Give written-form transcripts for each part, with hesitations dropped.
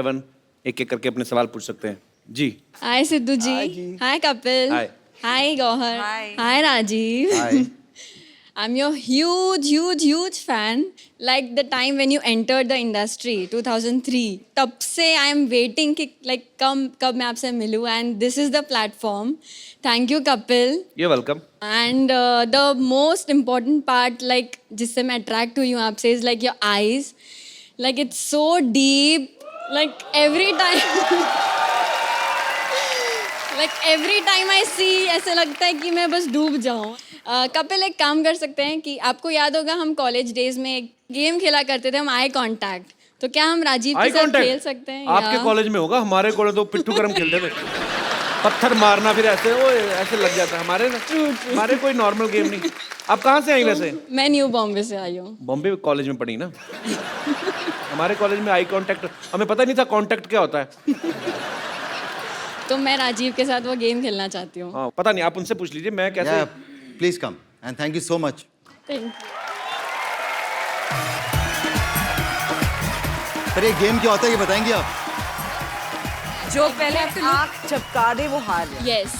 One एक एक करके अपने सवाल पूछ सकते हैं जी। हाय सिद्धू जी। हाय कपिल। हाय। हाय गौहर। हाय राजीव। हाय। I'm your huge fan. Like the time when you entered the industry, 2003. तब से I am waiting कि like कब मैं आपसे मिलूँ and this is the platform. Thank you Kapil. You're welcome. And the most important part like जिससे मैं attract हुई हूँ आपसे is like your eyes. Like it's so deep. Like every time I see ऐसे लगता है कि मैं बस डूब जाऊँ। कपिल एक काम कर सकते हैं कि आपको याद होगा हम कॉलेज डेज में एक गेम खेला करते थे हम आई कांटेक्ट, तो क्या हम राजीव के साथ खेल सकते हैं? आपके कॉलेज में होगा, हमारे कॉलेज तो पिट्ठू गरम खेलते थे। पत्थर मारना फिर ऐसे वो ऐसे लग जाता। हमारे कोई नॉर्मल गेम नहीं। आप कहाँ से आई वैसे? मैं न्यू बॉम्बे से आई हूँ। बॉम्बे कॉलेज में पढ़ी ना। हमारे कॉलेज में आई कांटेक्ट हमें पता नहीं था कांटेक्ट क्या होता है। तो मैं राजीव के साथ वो गेम खेलना चाहती हूँ। हाँ पता नहीं, आप उनसे पूछ लीजिए मैं कैसे। Please come and thank you so much. Thank you. Sir ये गेम क्या होता है ये बताएंगे आप? जो पहले आँख झपका दे वो हार जाए। यस,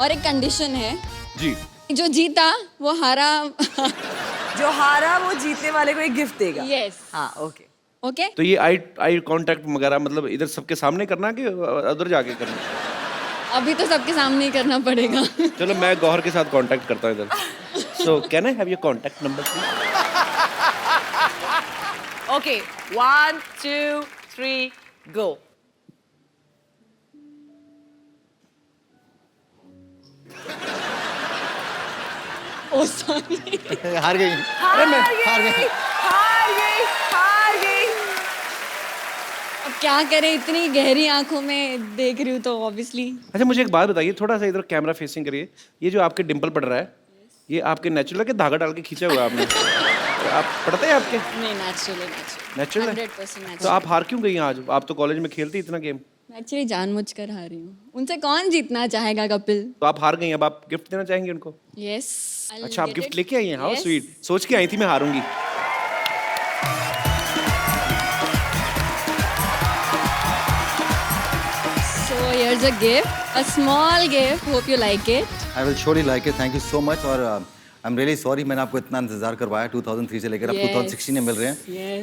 और एक कंडीशन है जी। जो जीता वो हारा। जो हारा वो जीतने वाले को एक गिफ्ट देगा। यस। हाँ ओके। ओके। तो ये आई कांटेक्ट वगैरह मतलब इधर सबके सामने करना कि उधर जाके करना? अभी तो सबके सामने ही करना पड़ेगा। चलो मैं गौहर के साथ कांटेक्ट करता हूँ इधर। So can I have your contact number please? Okay 1 2 3 go. Oh sorry. हार गई। हार गई। अब क्या करें, इतनी गहरी आंखों में देख रही हूँ तो ऑब्वियसली। अच्छा मुझे एक बात बताइए, थोड़ा सा इधर कैमरा फेसिंग करिए। ये जो आपके डिंपल पड़ रहा है ये आपके नेचुरल है कि धागा डाल के खींचा हुआ है आपने? आप पढ़ते हैं आपके? नहीं, नेचुरल नेचुरल है। 100% नेचुरल। तो आप हार क्यों गई आज? आप तो कॉलेज में खेलती इतना गेम। मैं एक्चुअली जानबूझकर हारी हूँ। उनसे कौन जीतना चाहेगा कपिल? तो आप हार गई, अब आप गिफ्ट देना चाहेंगे उनको? यस। अच्छा आप गिफ्ट लेके आई हैं? How Yes. स्वीट। सोच के आई थी मैं हारूंगी। So here's a gift, a small gift. Hope you like it. I will surely like it. Thank you so much. और आई एम रियली सॉरी मैंने आपको इतना इंतजार करवाया 2003 से लेकर अब 2016 में मिल रहे हैं।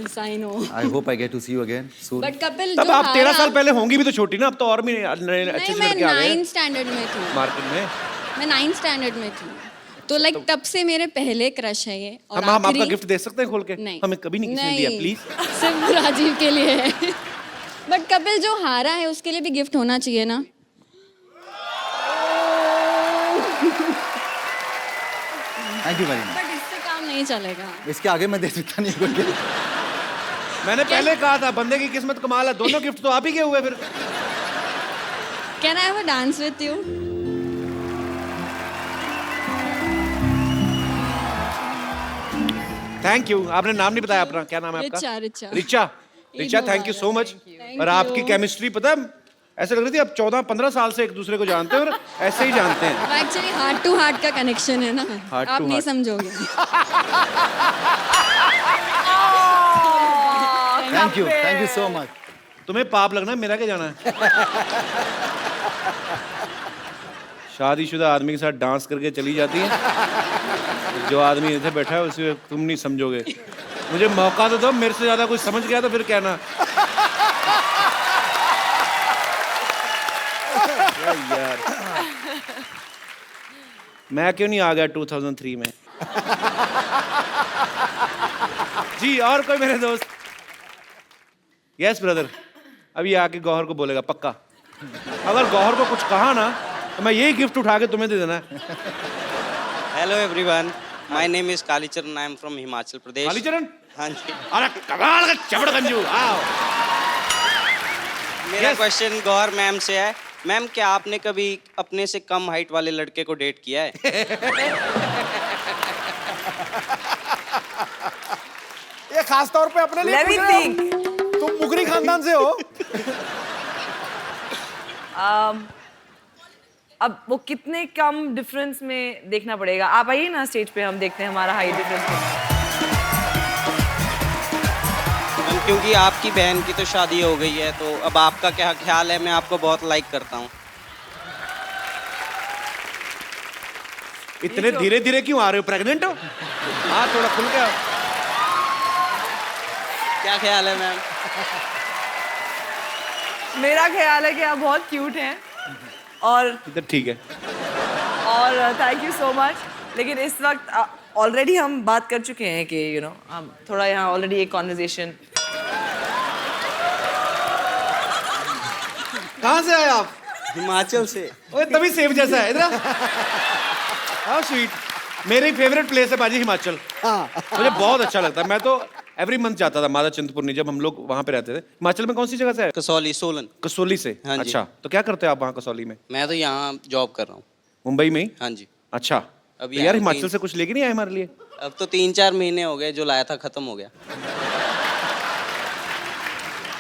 Yes, I know. I hope I get to see you again soon. But Kapil तब जो आप 13 हारा- साल पहले होंगी भी तो छोटी ना, अब तो और भी अच्छे नहीं, से मैं लड़के आ गए 9th स्टैंडर्ड में थी। मार्केट में। मैं 9th स्टैंडर्ड में थी। तो लाइक तब से मेरे पहले क्रश है ये। और हम आपका आखिरी- गिफ्ट दे सकते हैं खोल के? नहीं, हमें कभी नहीं किसी ने दिया प्लीज। सिर्फ राजीव के लिए है। बट कपिल जो हारा है उसके लिए भी गिफ्ट होना चाहिए ना। Thank you very much. But इससे काम नहीं चलेगा। इसके आगे मैं दे सकता नहीं हूँ कोई। मैंने पहले कहा था बंदे की किस्मत कमाल है, दोनों गिफ्ट तो आप ही के हुए फिर। Can I have a dance with you? Thank you. आपने नाम नहीं बताया अपना, क्या नाम है आपका? Richa. Richa thank you so much. और आपकी केमिस्ट्री पता है ऐसे लग रही थी आप 14-15 साल से एक दूसरे को जानते हैं और ऐसे ही जानते हैं। एक्चुअली हार्ट टू हार्ट का कनेक्शन है ना। Heart आप to नहीं heart. समझोगे। Thank you so much. तुम्हें पाप लगना है, मेरा क्या जाना है? शादीशुदा आदमी के साथ डांस करके चली जाती है, जो आदमी इधर बैठा है उसे तुम नहीं समझोगे। मुझे मौका तो दो, मेरे से ज्यादा कुछ समझ गया तो फिर कहना। यार मैं क्यों नहीं आ गया 2003 में? जी और कोई मेरे दोस्त? Yes brother. अभी आके गौहर को बोलेगा पक्का। अगर गौहर को कुछ कहा ना तो मैं यही गिफ्ट उठा के तुम्हें दे देना है। Hello everyone, my name is Kalicharan, I am from Himachal Pradesh. Kalicharan? हाँ जी। अरे कमाल का चबड़गंजू। आओ। मेरा Yes. क्वेश्चन गौहर मैम से है। मैम क्या आपने कभी अपने से कम हाइट वाले लड़के को डेट किया है? ये खास तौर पे अपने लिए Let me पूछ रहे हो? think. तुम मुगरी खानदान से हो? अब वो कितने कम डिफरेंस में देखना पड़ेगा। आप आइए ना स्टेज पे, हम देखते हैं हमारा हाइट डिफरेंस। मैम क्योंकि आपकी बहन की तो शादी हो गई है, तो अब आपका क्या ख्याल है? मैं आपको बहुत लाइक करता हूँ। इतने धीरे धीरे क्यों आ रहे हो? प्रेग्नेंट हो? हाँ, थोड़ा खुल के आओ। क्या ख्याल है मैम? मेरा ख्याल है कि आप बहुत क्यूट हैं और इधर ठीक है। Thank you so much. लेकिन इस वक्त ऑलरेडी हम बात कर चुके हैं कि यू नो हम थोड़ा यहाँ ऑलरेडी एक कॉन्वर्जेशन। कहाँ से आए आप? हिमाचल से। ओए तभी सेव जैसा है इधर। How sweet. मेरी फेवरेट प्लेस है बाजी हिमाचल। मुझे बहुत अच्छा लगता है। मैं तो एवरी मंथ जाता था माता चिंतपूर्णी, जब हम लोग वहाँ पे रहते थे। हिमाचल में कौन सी जगह से है? कसौली, सोलन। कसौली से? हाँ जी। अच्छा, तो क्या करते हो आप वहाँ कसौली में? मैं तो यहाँ जॉब कर रहा हूँ। मुंबई में ही? हाँ जी। अच्छा, अभी तो यार आया हिमाचल तीन- से कुछ लेके नहीं आए हमारे लिए? अब तो 3-4 महीने हो गए, जो लाया था खत्म हो गया।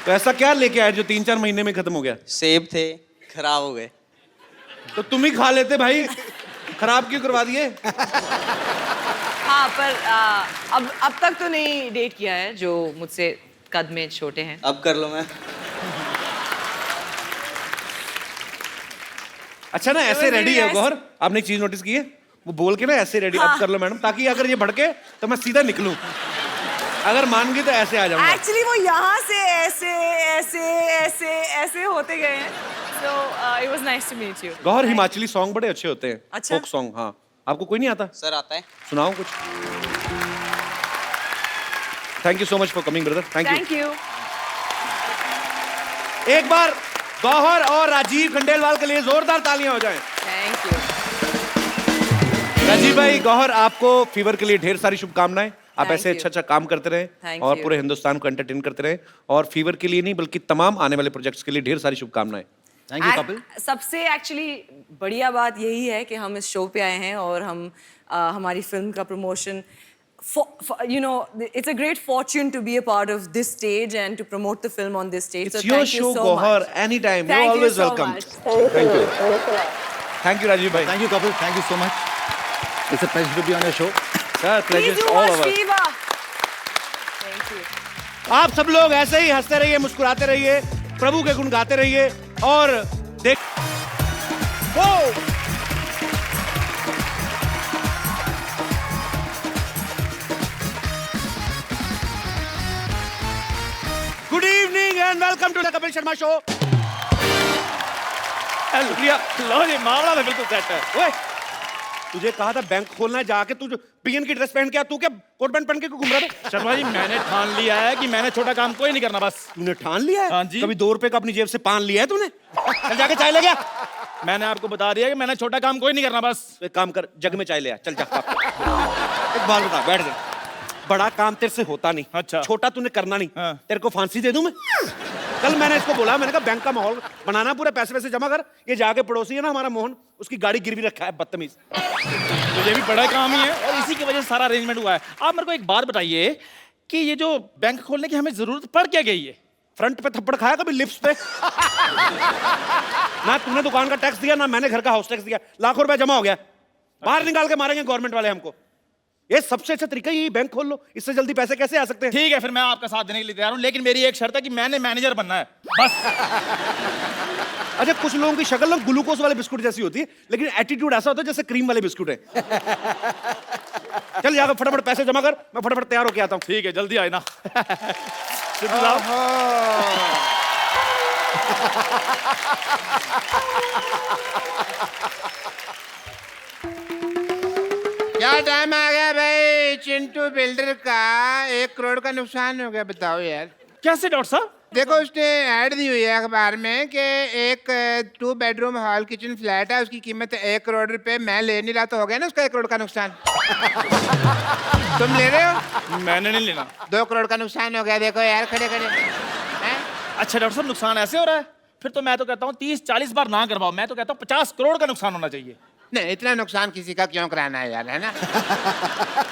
तो ऐसा क्या लेके आए जो 3-4 महीने में खत्म हो गया? सेब थे, खराब हो गए। तो तुम ही खा लेते भाई, खराब क्यों करवा दिए? हाँ, पर अब तक तो नहीं डेट किया है जो मुझसे कद में छोटे हैं। अब कर लो मैम। अच्छा ना, ऐसे was रेडी really है nice. गौहर। आपने एक चीज नोटिस की है? वो बोल के ना ऐसे रेडी, अब कर लो मैडम, ताकि अगर ये भड़के तो मैं सीधा निकलूं। अगर मान गई तो ऐसे आ जाऊंगा। एक्चुअली वो यहाँ से ऐसे ऐसे ऐसे ऐसे होते गए हैं। So it was nice to meet you. Gauhar, Himachali song बड़े अच्छे होते हैं। अच्छा? Folk song. हाँ, आपको कोई नहीं आता? सर आता है। सुनाओ कुछ। Thank you so much for coming brother. Thank thank you. You. एक बार गौहर और राजीव खंडेलवाल के लिए जोरदार तालियां हो जाएं। Thank you. राजीव भाई, गौहर, आपको फीवर के लिए ढेर सारी शुभकामनाएं। आप Thank ऐसे you. अच्छा अच्छा काम करते रहें Thank और you. पूरे हिंदुस्तान को एंटरटेन करते रहें। और फीवर के लिए नहीं बल्कि तमाम आने वाले प्रोजेक्ट्स के लिए ढेर सारी शुभकामनाएं। Thank you Kapil. सबसे एक्चुअली बढ़िया बात यही है कि हम इस शो पे आए हैं और हम हमारी फिल्म का promotion you know it's a great fortune to be a part of this stage and to promote the film on this stage. It's so your thank show, you so Gauhar. much. Anytime. Thank You're you always so welcome. much. Thank you. Thank you, Rajiv bhai. Thank you, Kapil. Thank you so much. It's a pleasure to be on your show. Sir, pleasure Please is do all watch over. Viva. Thank you. आप सब लोग ऐसे ही हंसते रहिए, मुस्कुराते रहिए, प्रभु के गुण गाते रहिए और देख। वो good evening and welcome to the Kapil Sharma show. लो जी, मामला तो बिल्कुल सेट है। ओए, तुझे कहा था बैंक खोलना है, जाके तू जो पीएन की ड्रेस पहन के आ, तू क्या कोट पैंट पहन के घूम रहा था? शर्मा जी, मैंने ठान लिया है कि मैंने छोटा काम कोई नहीं करना। बस तूने ठान लिया है? हाँ जी। कभी 2 रुपए का अपनी जेब से पान लिया है तूने? चल जाके चाय ले गया। मैंने आपको बता दिया कि मैंने छोटा काम कोई नहीं करना। बस एक काम कर, जग में चाय ले आ, चल जा। एक बात बता, बैठ जा। बड़ा काम तेरे से होता नहीं। अच्छा। छोटा तूने करना नहीं। हाँ। तेरे को फांसी दे दूं मैं? कल मैंने इसको बोला, मैंने कहा बैंक का माहौल बनाना, पूरे पैसे वैसे जमा कर। ये जाके पड़ोसी है ना हमारा मोहन, उसकी गाड़ी गिरवी रखा है, बदतमीज। मुझे भी बड़ा काम ही है और इसी की वजह से सारा अरेंजमेंट हुआ है। आप मेरे को एक बात बताइए कि ये जो बैंक खोलने की हमें जरूरत पड़ क्या गई है? फ्रंट पे थप्पड़ खाया कभी लिप्स पे? ना तूने दुकान का टैक्स दिया, ना मैंने घर का हाउस टैक्स दिया। लाखों रुपए जमा हो गया, बाहर निकाल के मारेंगे गवर्नमेंट वाले हमको। ये सबसे अच्छा तरीका यही, बैंक खोल लो। इससे जल्दी पैसे कैसे आ सकते हैं? ठीक है, फिर मैं आपका साथ देने के लिए तैयार हूँ, लेकिन मेरी एक शर्त है कि मैंने मैनेजर बनना है। बस। अच्छा, कुछ लोगों की शक्ल ना ग्लूकोज वाले बिस्कुट जैसी होती है, लेकिन एटीट्यूड ऐसा होता है जैसे क्रीम वाले बिस्कुट है। चल जाकर फटाफट पैसे जमा कर, मैं फटाफट तैयार होके आता हूँ। ठीक है, जल्दी आए ना। सिद्धू साहब। क्या टाइम आ गया भाई चिंटू बिल्डर का? 1 करोड़ का नुकसान हो गया, बताओ यार। कैसे डॉक्टर साहब? देखो, उसने ऐड दी हुई है अखबार में कि एक 2 बेडरूम हॉल किचन फ्लैट है, उसकी कीमत 1 करोड़ रुपए। मैं ले नहीं रहा, तो हो गया ना उसका 1 करोड़ का नुकसान। तुम ले रहे हो? मैंने नहीं लेना। 2 करोड़ का नुकसान हो गया, देखो यार, खड़े खड़े हैं? अच्छा डॉक्टर साहब, नुकसान ऐसे हो रहा है? फिर तो मैं तो कहता हूँ 30-40 बार ना करवाओ। मैं तो कहता हूँ 50 करोड़ का नुकसान होना चाहिए। नहीं, इतना नुकसान किसी का क्यों कराना है यार, है ना?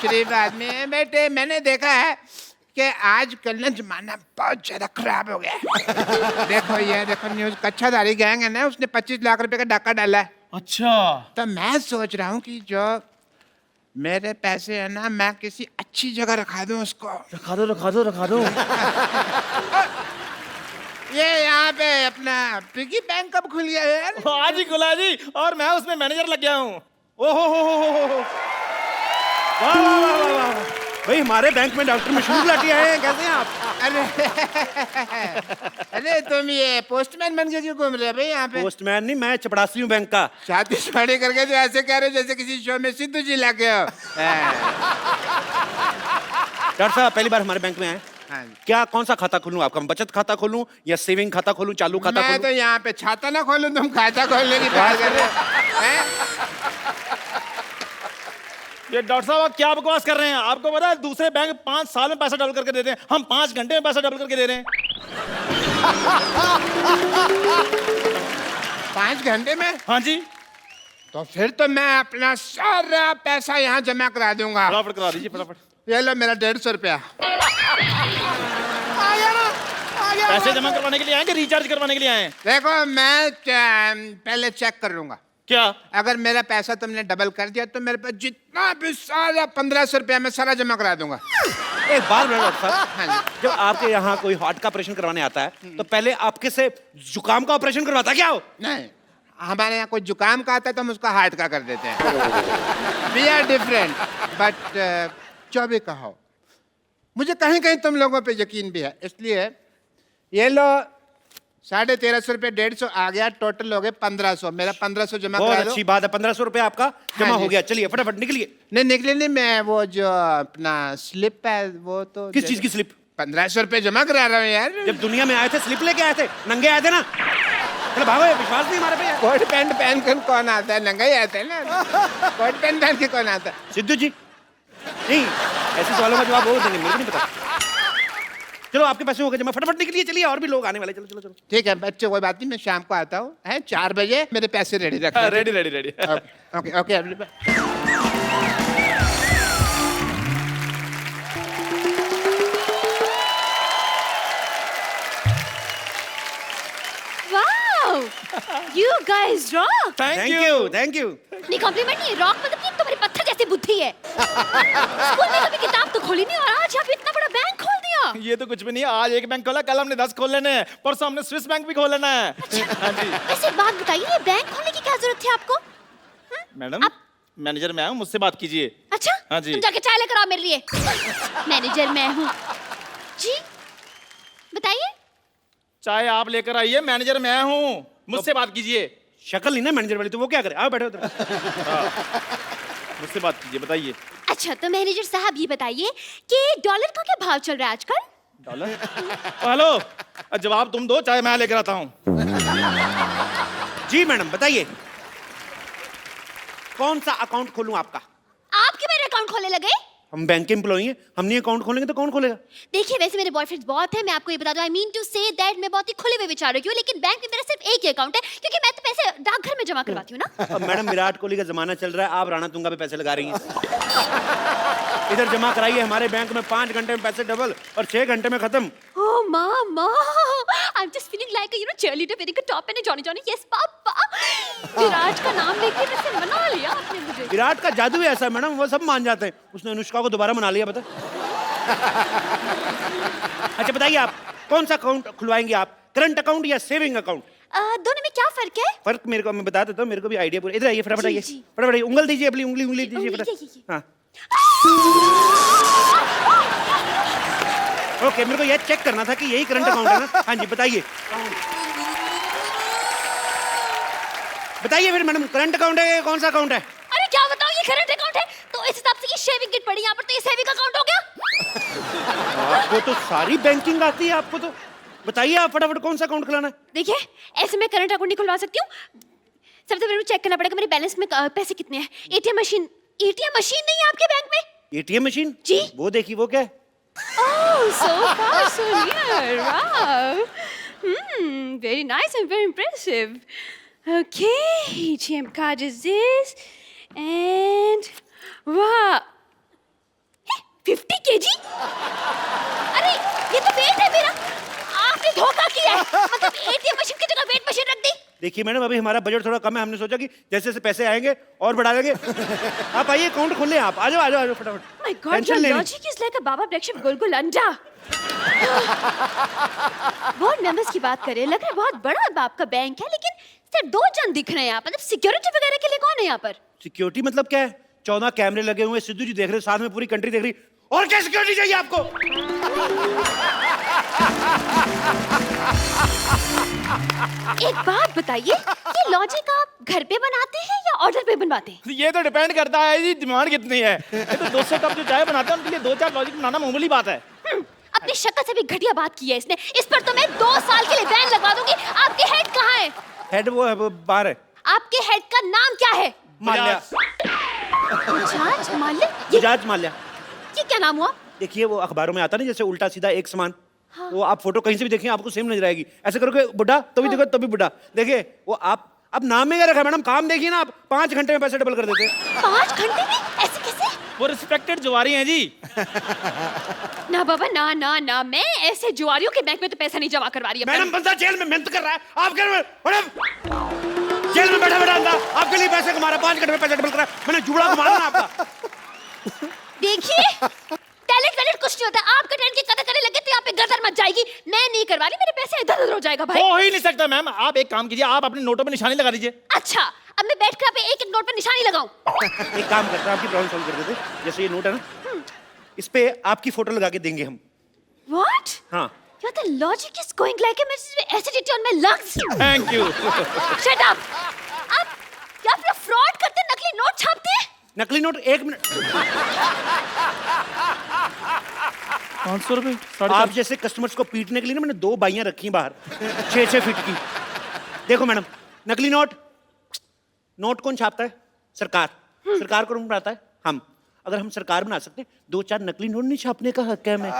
शरीफ आदमी है बेटे। मैंने देखा है कि आजकल ना जमाना बहुत ज्यादा खराब हो गया है। देखो ये देखो न्यूज, कच्छाधारी गैंग है ना, उसने 25 लाख रुपए का डाका डाला है। अच्छा। तो मैं सोच रहा हूँ कि जो मेरे पैसे है ना, मैं किसी अच्छी जगह रखा दूं उसको। रखा दो रखा दो रखा दो। ये यहाँ पे अपना पिगी बैंक कब खुल गया यार? आज ही खुला जी, और मैं उसमें मैनेजर लग गया हूँ। ओहो हो वाह वाह वाह वाह वाह भाई, हमारे बैंक में डॉक्टर मशहूर लाठी आए हैं, कैसे हैं आप? अरे तुम ये पोस्टमैन बन के क्यों घूम रहे हो भाई यहाँ पे? पोस्टमैन नहीं, मैं चपड़ासी हूँ बैंक का। शादी शादी करके जो ऐसे कह रहे हो जैसे किसी शो में सिद्धू जी लाके हो। डॉक्टर साहब पहली बार हमारे बैंक में आए, हाँ। क्या कौन सा खाता खोलूं आपका? बचत खाता खोलूं या सेविंग खाता खोलूं, चालू खाता मैं खोलूं? तो यहाँ पे छाता ना खोलूं, तुम खाता खोलने की बात कर रहे हो हैं? ये डॉक्टर साहब आप क्या बकवास कर रहे हैं? आपको पता है दूसरे बैंक 5 साल में पैसा डबल करके देते हैं, हम 5 घंटे में पैसा डबल करके दे रहे हैं। 5 घंटे में? हाँ जी, तो फिर तो मैं अपना सारा पैसा यहाँ जमा करा दूंगा। फटाफट करा दीजिए फटाफट। ये लो मेरा 150 रुपया। पैसे जमा करवाने के लिए आए कि रिचार्ज करवाने के लिए आए हैं? देखो मैं पहले चेक कर लूंगा, क्या? अगर मेरा पैसा तुमने डबल कर दिया तो मेरे पास जितना भी सारा 1500 रुपया मैं सारा जमा करा दूंगा। एक बात बोलो डॉक्टर साहब, हाँ जी। जब आपके यहाँ कोई हार्ट का ऑपरेशन करवाने आता है तो पहले आपके से जुकाम का ऑपरेशन करवाता क्या हो? नहीं, हमारे यहाँ कोई जुकाम का आता है तो हम उसका हार्ट का कर देते हैं। वी आर डिफरेंट, बट जो भी कहो, मुझे कहीं कहीं तुम लोगों पे यकीन भी है, इसलिए ये लो 1350 रुपये, 150 आ गया, टोटल हो गए 1500। मेरा 1500 जमा बहुत करा दो। अच्छी बात है, 1500 रुपए आपका जमा हाँ हो जी। गया। चलिए फटाफट निकलिए। नहीं निकले नहीं, मैं वो जो अपना स्लिप है वो तो किस चीज की स्लिप? 1500 रुपये जमा करा रहा हूँ यार। जब दुनिया में आए थे स्लिप लेके आए थे, नंगे आए थे ना। चलो भागो, ये विश्वास नहीं हमारे पे यार। कोट पैंट पहन कर कौन आता है? नंगा ही आता है ना। कोट पैंट पहन के कौन आता है? सिद्धू जी नहीं, ऐसे सवालों का जवाब वो देंगे, मेरे को नहीं पता। चलो आपके पैसे हो गए जमा, फटाफट निकलिए। चलिए और भी लोग आने वाले, चलो चलो चलो। ठीक है बच्चे, कोई बात नहीं, मैं शाम को आता हूँ, है 4 बजे मेरे पैसे रेडी रखना। Ready ready ready. Okay okay. Wow! You guys rock! Thank you thank you. नहीं कॉम्प्लीमेंट नहीं, रॉक मतलब कि तुम्हारी पत्थर जैसी बुद्धि है। स्कूल में कभी किताब तो खोली नहीं और आज यहाँ पे इतना बड़ा बैंक खोल दिया। ये तो कुछ भी नहीं है, आज एक बैंक खोला, कल हमने 10 खोल लेने हैं, परसों हमने स्विस बैंक भी खोल लेना है। हाँ जी। वैसे एक बात बताइए, ये बैंक खोलने की क्या जरूरत थी आपको? मैडम मैनेजर मैं हूँ, मुझसे बात कीजिए। अच्छा, हाँ जी। तुम जाके चाय लेकर आओ मेरे लिए। मैनेजर मैं हूँ जी, बताइए। चाहे आप लेकर आइए, मैनेजर मैं हूँ, मुझसे बात कीजिए। शक्ल नहीं ना मैनेजर वाली, तो वो क्या करे? आओ बैठो उधर। मुझसे बात कीजिए, बताइए। अच्छा तो मैनेजर साहब ये बताइए कि डॉलर का क्या भाव चल रहा है आजकल? डॉलर? हेलो, जवाब तुम दो, चाहे मैं लेकर आता हूँ। जी मैडम बताइए, कौन सा अकाउंट खोलूं आपका? आप क्यों मेरा अकाउंट खोलने लगे? हम बैंक के एम्प्लॉई हैं, हम नहीं अकाउंट खोलेंगे तो कौन खोलेगा? देखिए वैसे मेरे बॉयफ्रेंड्स बहुत हैं, मैं आपको ये बता दूं, I mean to say that मैं बहुत ही खुले हुए विचारों की हूँ, लेकिन बैंक में मेरा सिर्फ एक ही अकाउंट है क्योंकि मैं तो पैसे डाकघर में जमा करवाती हूँ ना। अब मैडम विराट कोहली का जमाना चल रहा है, आप राणा तुंगा पे पैसे लगा रही हैं। इधर जमा कराइए, हमारे बैंक में 5 घंटे में पैसे डबल और 6 घंटे में खत्म। Oh mama, I'm just feeling like a cheerleader wearing a top and a Johnny yes papa. Virat का नाम लेके वैसे मना लिया आपने मुझे। विराट का जादू ही ऐसा है मैडम, वो सब मान जाते हैं। उसने अनुष्का को दोबारा मना लिया, बता। अच्छा बताइए आप कौन सा अकाउंट खुलवाएंगे आप, करंट अकाउंट या सेविंग अकाउंट? दोनों में क्या फर्क है? फर्क मेरे को मैं बता देता हूँ, मेरे को भी आइडिया पूरा। इधर आइए फटाफट, जी, आइए जी। फटाफट आइए, उंगल दीजिए अपनी, उंगली दीजिए उंगली, फटाफट। ये। हाँ ओके, मेरे को ये चेक करना था कि यही करंट अकाउंट है ना। हाँ जी बताइए, बताइए फिर मैडम, करंट अकाउंट है कौन सा अकाउंट है? अरे क्या बताऊं, ये करंट अकाउंट है तो इस हिसाब से ये शेविंग किट पड़ी यहाँ पर, तो ये सेविंग अकाउंट हो गया। आपको तो सारी बैंकिंग आती है, आपको तो। बताइए आप फटाफट कौन सा अकाउंट खुलाना है? देखिए ऐसे मैं करंट अकाउंट नहीं खुलवा सकती हूँ, सबसे पहले मुझे चेक करना पड़ेगा मेरे बैलेंस में पैसे कितने हैं। एटीएम मशीन नहीं है आपके बैंक में? एटीएम मशीन जी। वो देखिए, वो क्या है? Oh, so far, so near. Wow. Very nice and very impressive. Okay, ATM card is this. And wow. 50 kg? अरे ये तो वेट है मेरा। आपने धोखा किया है। मतलब ATM मशीन की जगह वेट मशीन रख दी। देखिए मैडम, अभी हमारा बजट थोड़ा कम है, हमने सोचा कि जैसे जैसे पैसे आएंगे और बढ़ा देंगे। आप आइए, अकाउंट खोल लें आप। आ जाओ आ जाओ आ जाओ फटाफट। My God, टेंशन your लेनी। logic is like a Baba Black Sheep गोल गोल अंडा। बोर्ड मेंबर्स की बात करें, लग रहा है बहुत बड़ा बाप का बैंक है, लेकिन सिर्फ 2 जन दिख रहे हैं यहाँ पर। मतलब सिक्योरिटी वगैरह के लिए कौन है यहाँ पर? सिक्योरिटी मतलब क्या है? 14 कैमरे लगे हुए हैं, सिद्धू जी देख रहे हैं, साथ में पूरी कंट्री देख रही। और क्या सिक्योरिटी चाहिए आपको? एक बात बताइए, ये लॉजिक आप घर पे बनाते हैं या ऑर्डर पे बनवाते हैं? ये तो डिपेंड करता है जी डिमांड कितनी है। ये तो 200 कप जो चाय बनाते हैं उनके लिए 2-4 लॉजिक बनाना मामूली बात है। अपनी शक्ल से भी घटिया बात की है इसने। इस पर तो मैं 2 साल के लिए बैन लगवा दूंगी। आपके हेड कहाँ है? हेड वो है, वो बाहर है। आपके हेड का नाम क्या है? माल्या। बजाज माल्या? बजाज माल्या। ये क्या नाम हुआ? देखिए वो अखबारों में आता नहीं, जैसे उल्टा सीधा एक समान। वो आप फोटो कहीं से भी देखें आपको सेम नजर आएगी। ऐसे करोगे बुढ़ा तो भी देखो तभी बुढ़ा। देखिए वो आप अब नाम में क्या रखा है मैडम? काम देखिए ना आप, 5 घंटे में पैसे डबल कर देते हैं। 5 घंटे में? ऐसे कैसे? वो रिस्पेक्टेड जुआरी हैं जी। ना बाबा ना ना ना, मैं ऐसे जुआरियों के बैंक में तो पैसा नहीं जमा करवा रही। मैडम बंदा जेल में मेहनत कर रहा है, आप कह रहे हैं मैडम जेल में बैठा बैठा अंदर आपके लिए पैसे कमा रहा है, 5 घंटे में पैसे डबल कर रहा है। मैंने जुड़ा को मारा ना आपका। देखिए टैलेंट वैलेंट कुछ नहीं होता। आपका टैलेंट की कदर करने लगे तो यहाँ पे गदर मच जाएगी। मैं नहीं करवा रही, मेरे पैसे इधर उधर हो जाएगा भाई। हो ही नहीं सकता मैम। आप एक काम कीजिए, आप अपने नोटों पे निशानी लगा दीजिए। अच्छा, अब मैं बैठ कर पे एक एक नोट पे निशानी लगाऊं? एक काम करते हैं, आपकी प्रॉब्लम सॉल्व कर देते। जैसे ये नोट है ना, इस पे आपकी फोटो लगा के देंगे हम। What? हाँ। Your the logic is going like a acidity on my lungs. Thank you. Shut up. आप क्या फिर फ्रॉड करते हैं, नकली नोट छापते हैं? नकली नोट 1 मिनट। 500 रुपए? आप जैसे कस्टमर्स को पीटने के लिए ना मैंने 2 बाइयां रखी बाहर 6-6 फीट की। देखो मैडम, नकली नोट कौन छापता है? सरकार। सरकार कौन बनाता है? हम। अगर हम सरकार बना सकते 2-4 नकली नोट नहीं छापने का हक है हमें।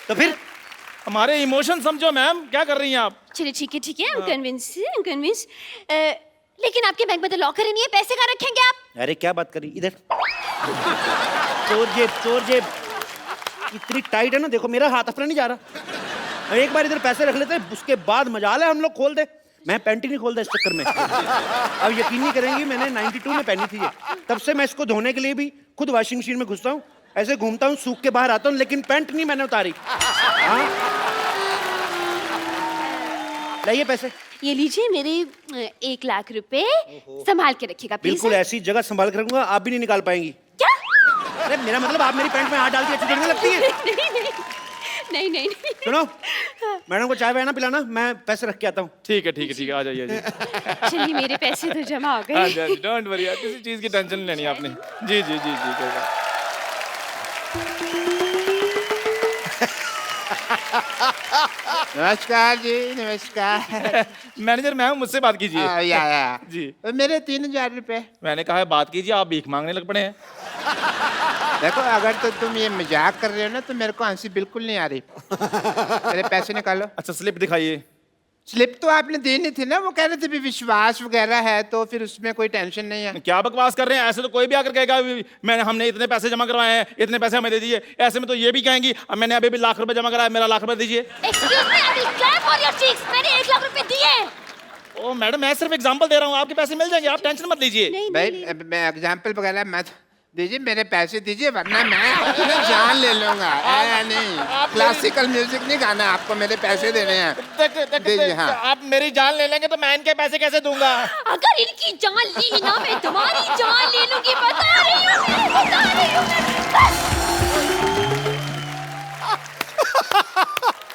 तो फिर हमारे इमोशन समझो मैम, क्या कर रही हैं आप? चलिए ठीक है, I'm convinced. लेकिन आपके बैंक में तो लॉकर ही नहीं है, पैसे कहाँ रखेंगे आप? अरे क्या बात करी, इधर। चोर जेब इतनी टाइट है ना, देखो मेरा हाथ अपना नहीं जा रहा। एक बार इधर पैसे रख लेते हैं, उसके बाद मजा ले हम लोग खोल दे। मैं पैंट ही नहीं खोलता इस चक्कर में। अब यकीन नहीं करेंगी, मैंने 92 में पहनी थी ये। तब से मैं इसको धोने के लिए भी खुद वॉशिंग मशीन में घुसता हूँ, ऐसे घूमता हूँ, सूख के बाहर आता हूँ, लेकिन पैंट नहीं मैंने उतारी। हाँ? लाइए पैसे। ये लीजिए मेरे 1 लाख रुपए, संभाल के रखिएगा प्लीज। बिल्कुल ऐसी जगह संभाल के रखूंगा, आप भी नहीं निकाल पाएंगी। क्या? अरे मेरा मतलब आप मेरी पैंट में हाथ डालती अच्छी देखने लगती है। नहीं। सुनो, मैडम को चाय वाय ना पिलाना, मैं पैसे रख के आता हूँ। ठीक है, आ जाइए। चलिए मेरे पैसे तो जमा हो गए। डोंट वरी, किसी चीज की टेंशन नहीं लेनी आपने। जी कोई बात। नमस्कार जी, नमस्कार। मैनेजर मैम मुझसे बात कीजिए। या जी। मेरे 3000 रुपए। मैंने कहा है बात कीजिए, आप भीख मांगने लग पड़े हैं। देखो अगर तो तुम ये मजाक कर रहे हो ना तो मेरे को हंसी बिल्कुल नहीं आ रही। मेरे पैसे निकालो। अच्छा स्लिप दिखाइए। स्लिप तो आपने दी नहीं थी ना, वो कह रहे थे भी विश्वास वगैरह है तो फिर उसमें कोई टेंशन नहीं है। क्या बकवास कर रहे हैं? ऐसे तो कोई भी आकर कहेगा हमने इतने पैसे जमा करवाए हैं, इतने पैसे हमें दे दीजिए। ऐसे में तो ये भी कहेंगी अब मैंने अभी भी लाख रुपए जमा कराया, मेरा लाख रुपए दीजिए। Excuse me, I will clap on your cheeks. मैंने 1 लाख रुपए दिए। ओ मैडम, मैं सिर्फ एग्जांपल दे रहा हूँ, आपके पैसे मिल जाएंगे, आप टेंशन मत लीजिए। भाई मैं एग्जाम्पल वगैरह मत दीजिए, मेरे पैसे दीजिए वरना मैं अपनी जान ले लूंगा। नहीं, क्लासिकल म्यूजिक नहीं गाना आपको, मेरे पैसे देने हैं। दीजिए। हाँ, आप मेरी जान ले लेंगे तो मैं इनके पैसे कैसे दूंगा? अगर इनकी जान ली ना, मैं तुम्हारी जान ले लूंगी। बता रही हूँ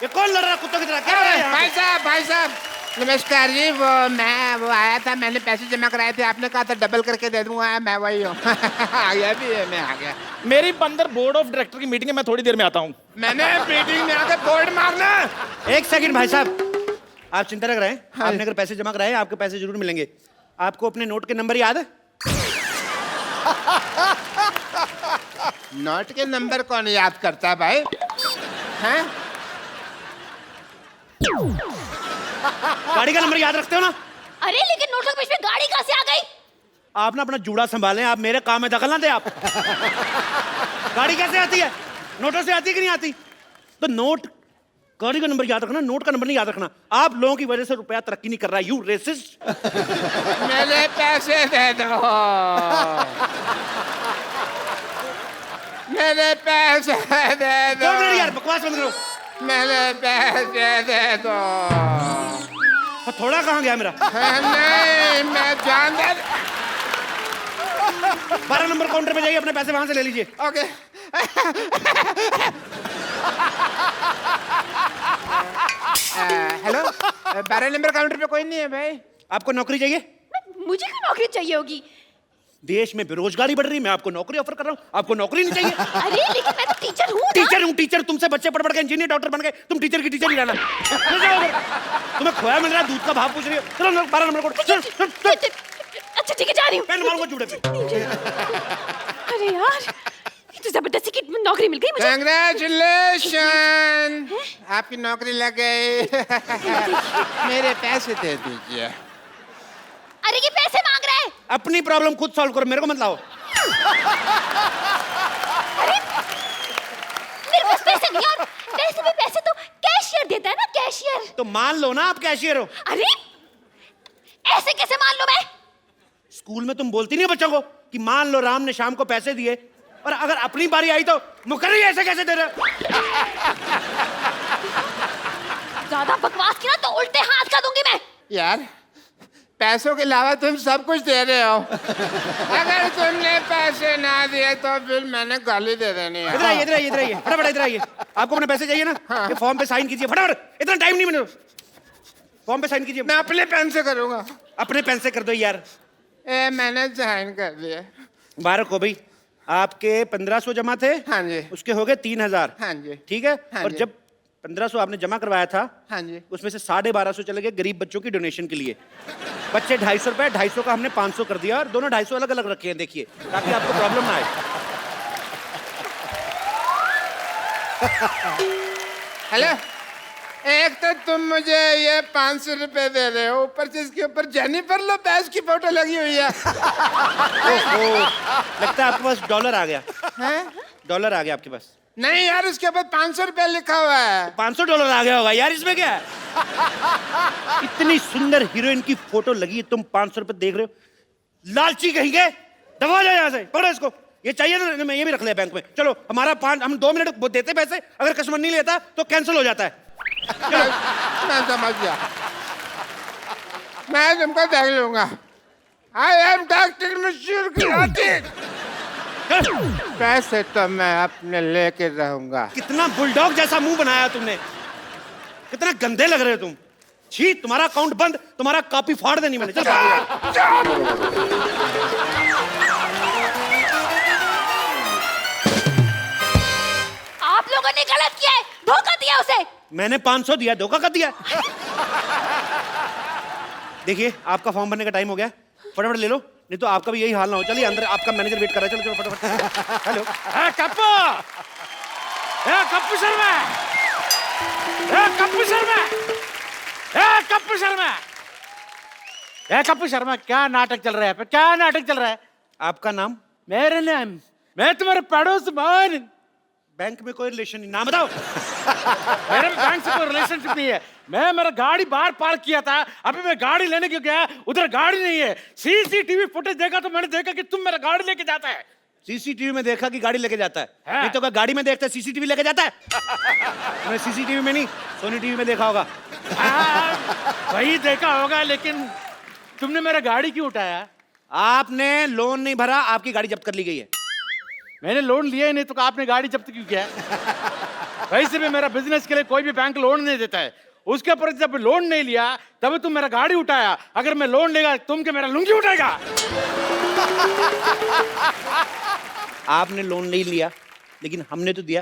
ये कौन लड़ रहा है कुत्तों की तरह? क्या हो रहा है यहाँ? भाई साहब नमस्कार जी। वो आया था, मैंने पैसे जमा कराए थे, आपने कहा था डबल करके दे दूंगा, मैं वही हूँ। आ गया भी है, मैं आ गया। मेरी अंदर बोर्ड ऑफ डायरेक्टर की मीटिंग है, मैं थोड़ी देर में आता हूँ। मैंने मीटिंग में आकर बोर्ड मारना। 1 सेकंड भाई साहब, आप चिंता न करें। आपने अगर पैसे जमा कराए आपके पैसे जरूर मिलेंगे। आपको अपने नोट के नंबर याद है? नोट के नंबर कौन याद करता है भाई? हैं? गाड़ी का नंबर याद रखते हो ना? अरे लेकिन नोटों के बीच में गाड़ी कहाँ से आ गई? आप ना अपना जूड़ा संभालें, आप मेरे काम में दखल ना दें आप। गाड़ी कैसे आती है? नोटों से आती है कि नहीं आती? तो नोट गाड़ी का नंबर याद रखना, नोट का नंबर नहीं याद रखना। आप लोगों की वजह से रुपया तरक्की नहीं कर रहा। You resist. मेरे पैसे दे दो, मेरे पैसे दे दो, यार बकवास बंद करो। मेरे पैसे दे दो। थोड़ा कहाँ गया मेरा? नहीं, मैं जानता। 12 नंबर काउंटर पे जाइए, अपने पैसे वहां से ले लीजिए। ओके। हेलो, 12 नंबर काउंटर पे कोई नहीं है भाई। आपको नौकरी चाहिए? मुझे क्यों नौकरी चाहिए होगी? देश में बेरोजगारी बढ़ रही है, मैं आपको नौकरी ऑफर कर रहा हूँ, आपको नौकरी नहीं चाहिए? अरे लेकिन मैं तो टीचर हूँ ना। टीचर हूँ, टीचर। तुमसे बच्चे पढ़ पढ़ के इंजीनियर डॉक्टर बन गए, तुम टीचर की टीचर ही रहना। ले जाओ उधर। तुम्हें खोया मिल रहा है, दूध का भाव पूछ रही हो। चलो 12 नंबर कोड। अच्छा ठीक है, जा रही हूँ। पेन मारूंगा जूड़े पे। अरे यार, ये तो जबरदस्ती की नौकरी मिल गई मुझे। Congratulations! आपकी नौकरी लग गई। मेरे पैसे दे दीजिए। अरे ये पैसे मांग रहा है। अपनी प्रॉब्लम खुद सॉल्व करो, मेरे को मत लाओ। मेरे पास पैसे नहीं, और वैसे भी पैसे तो कैशियर देता है ना, कैशियर। तो मान लो ना आप कैशियर हो। अरे ऐसे कैसे मान लो मैं? स्कूल में तुम बोलती नहीं हो बच्चों को कि मान लो राम ने शाम को पैसे दिए, और अगर अपनी बारी आई तो मुकर्री ऐसे कैसे दे रहे? ज्यादा बकवास की ना तो उल्टे हाथ का दूंगी मैं। यार, पैसों के अलावा तुम सब कुछ दे रहे हो। अगर तुमने पैसे ना दिए तो फिर मैंने गाली दे देनी है। इधर आइए, इधर आइए, इधर आइए, फटाफट इधर आइए। आपको अपने पैसे चाहिए ना? ये फॉर्म पे साइन कीजिए फटाफट, इतना टाइम नहीं मैंने। फॉर्म पे साइन कीजिए। मैं अपने पेन से करूंगा। अपने पेन से कर दो यार। मैंने साइन कर दिया। मुबारक हो भाई, आपके 1500 जमा थे। हाँ जी। उसके हो गए 3000। हाँ जी। ठीक है। हाँ और जी। जब 1500 आपने जमा करवाया था, हाँ जी। उसमें से 1250 चले गए गरीब बच्चों की डोनेशन के लिए। बच्चे 250 रुपए, 250 का हमने 500 कर दिया, और दोनों 250 अलग अलग रखे हैं, देखिए, ताकि आपको प्रॉब्लम ना आए। हेलो, एक तो तुम मुझे ये 500 रुपए दे रहे हो, ऊपर से इसके ऊपर जेनिफर लोपेज की फोटो लगी हुई है। ओहो, लगता है आपके पास डॉलर आ गया। हैं? डॉलर आ गया आपके पास। नहीं यार, उसके ऊपर 500 रुपए लिखा हुआ है। 500 डॉलर आ गया होगा यार, इसमें क्या है? इतनी सुंदर हीरोइन की फोटो लगी है, तुम 500 रुपए देख रहे हो? लालची कहेंगे, दबा जाओ यहाँ से, पकड़ो इसको। ये चाहिए ना, मैं ये भी रख लिया बैंक में। चलो, हमारा हम 2 मिनट देते पैसे, अगर कस्टमर नहीं लेता तो कैंसिल हो जाता है। मैं समझ गया, मैं तुमको देख लूंगा। आई एम डॉक्टर मशहूर खिलाड़ी। पैसे तो मैं अपने लेके रहूंगा। कितना बुलडॉग जैसा मुंह बनाया तुमने, कितना गंदे लग रहे हो तुम। छी, तुम्हारा अकाउंट बंद, तुम्हारा कॉपी फाड़ देनी मैंने। चल आप लोगों ने गलत किया है, धोखा दिया उसे। मैंने 500 दिया, धोखा कर दिया। देखिए, आपका फॉर्म भरने का टाइम हो गया, फटाफट ले लो, नहीं तो आपका भी यही हाल ना हो। चलिए अंदर, आपका मैनेजर वेट कर रहा है। चलो चलो फटाफट। हेलो, कप्पू, कप्पू शर्मा, कप्पू शर्मा, कप्पू शर्मा, कप्पू शर्मा, क्या नाटक चल रहा है? क्या नाटक चल रहा है? आपका नाम? मेरा नाम, मैं तुम्हारे पड़ोस मान। बैंक में कोई रिलेशन नहीं, नाम बताओ। मेरे बैंक से कोई रिलेशनशिप नहीं है। मैं मेरा गाड़ी बाहर पार्क किया था, अभी मैं गाड़ी लेने क्यों गया, उधर गाड़ी नहीं है। सीसीटीवी फुटेज देखा तो मैंने देखा कि तुम मेरा गाड़ी लेके जाता है। सीसीटीवी में देखा कि गाड़ी लेके जाता है, नहीं तो क्या गाड़ी में देखता है सीसीटीवी लेके जाता है? मैं सीसीटीवी में नहीं, सोनी टीवी में देखा होगा। वही देखा होगा, लेकिन तुमने मेरा गाड़ी क्यों उठाया? आपने लोन नहीं भरा, आपकी गाड़ी जब्त कर ली गई है। मैंने लोन लिया ही नहीं तो आपने गाड़ी जब्त क्यों किया? वैसे भी मेरा बिजनेस के लिए कोई भी बैंक लोन नहीं देता है। उसके ऊपर जब लोन नहीं लिया तब तुम मेरा गाड़ी उठाया। अगर मैं लोन लेगा तुम के मेरा लुंगी उठाएगा। आपने लोन नहीं लिया, लेकिन हमने तो दिया।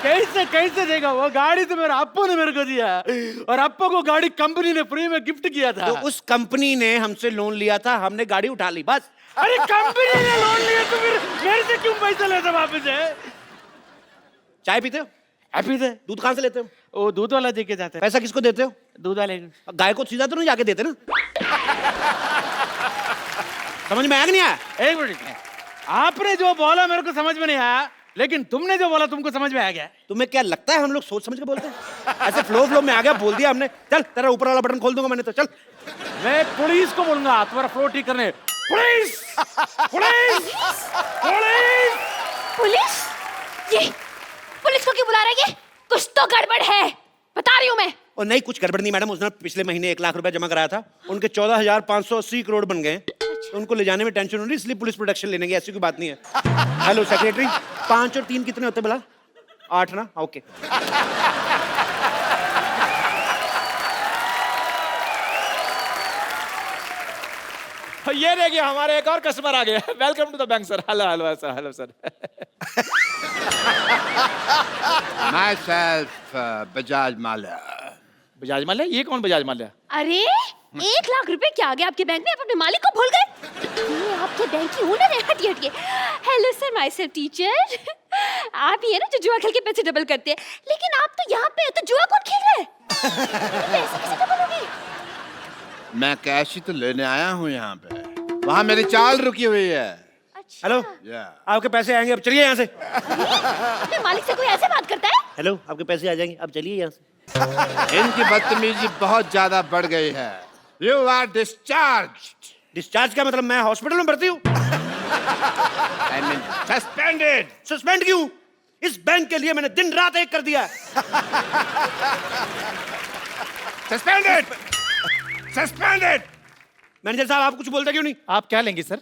कैसे कैसे देगा? वो गाड़ी तो मेरा अप्पू ने मेरे को दिया, और अप्पू को गाड़ी कंपनी ने फ्री में गिफ्ट किया था। तो उस कंपनी ने हमसे लोन लिया था, हमने गाड़ी उठा ली, बस। अरे कंपनी ने लोन लिया तो फिर मेरे से क्यों पैसा लेते वापस है? चाय पीते हो? पीते। दूध कहाँ से लेते हो? वो दूध वाला दे के जाते हैं। पैसा किसको देते हो? दूध वाले। गाय को सीधा तो नहीं जाके देते ना? समझ में आया कि नहीं आया? एक मिनट, आपने जो बोला मेरे को समझ में नहीं आया, लेकिन तुमने जो बोला तुमको समझ में आ गया। तुम्हें क्या लगता है हम लोग सोच समझ के बोलते हैं? ऐसे फ्लो में आ गया, बोल दिया हमने। चल तेरा ऊपर वाला बटन खोल दूंगा मैंने तो। चल मैं पुलिस को बोलूंगा तुम्हारा फ्लो ठीक करने। Police police police police? ये पुलिस को क्यों बुला रहा है ये? कुछ तो गड़बड़ है, बता रही हूँ मैं। और नहीं, कुछ गड़बड़ नहीं मैडम। उसने पिछले महीने 1 लाख रुपए जमा कराया था, उनके 14,580 करोड़ बन गए। तो उनको ले जाने में टेंशन हो रही, इसलिए पुलिस प्रोटेक्शन लेने की। ऐसी कोई बात नहीं है। हेलो सेक्रेटरी, 5 और 3 कितने होते भला? 8 ना? ओके। ये देखिए हमारे एक और कस्टमर आ गया। Welcome to the bank sir. Hello hello sir. Hello sir. Myself, Bajaj Mallya. Bajaj Mallya? ये कौन बजाज माल्या? अरे 1 लाख रुपए क्या आ गया आपके बैंक में? आप अपने मालिक को भूल गए? ये आपके बैंक की ओनर है। हटिए हटिए। Hello sir, myself teacher. आप ही है ना जो जुआ खेल के पैसे डबल करते हैं, लेकिन आप तो यहाँ पे हो तो जुआ कौन खेल रहा है? पैसे कैसे डबल होंगे? मैं कैश ही तो लेने आया हूँ यहाँ पे। वहाँ मेरी चाल रुकी हुई है। अच्छा। हेलो, आपके पैसे आएंगे, अब चलिए यहाँ से। अपने मालिक से कोई ऐसे बात करता है? हेलो, आपके पैसे आ जाएंगे, अब चलिए यहाँ से। इनकी बदतमीजी बहुत ज्यादा बढ़ गई है। You are discharge. डिस्चार्ज का मतलब मैं हॉस्पिटल में भर्ती हूँ? I mean suspended. सस्पेंड क्यों? इस बैंक के लिए मैंने दिन रात एक कर दिया है। सस्पेंडेड। सस्पेंडेड। मैनेजर साहब, आप कुछ बोलते क्यों नहीं? आप क्या लेंगे सर?